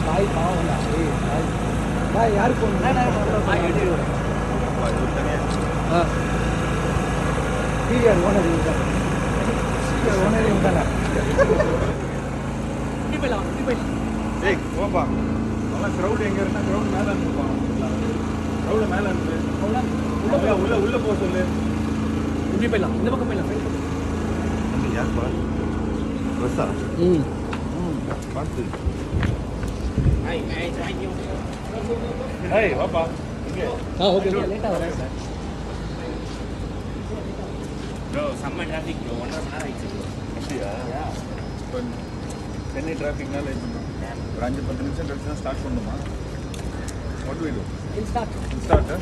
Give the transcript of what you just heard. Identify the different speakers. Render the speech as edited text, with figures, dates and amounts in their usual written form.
Speaker 1: பாய் பாவம் பாய் யாருக்கு serial owner owner இருந்தாங்க
Speaker 2: ஏய் போப்பா நல்லா க்ரௌட் எங்க இருந்தா க்ரௌட் மேல அனுப்புவாங்க க்ரௌட் மேல அனுப்பு உள்ள போக சொல்லு
Speaker 1: இப்படி போயிடலாம் இந்த பக்கம் போயிடலாம்
Speaker 2: யார் பா ரசா பார்த்து ஏய் வாப்பா இங்க
Speaker 1: ஓகே லேட்டா வரேன் சார்
Speaker 3: ப்ரோ செம்ம டிராஃபிக் ப்ரோ 1.5 மணி நேரம் ஆயிடுச்சு ப்ரோ
Speaker 2: அப்படியா இப்போ சென்னை டிராஃபிக்னால ஒரு 5-10 நிமிஷம் கழிச்சு தான் ஸ்டார்ட் பண்ணுமா what do we do
Speaker 1: start
Speaker 2: start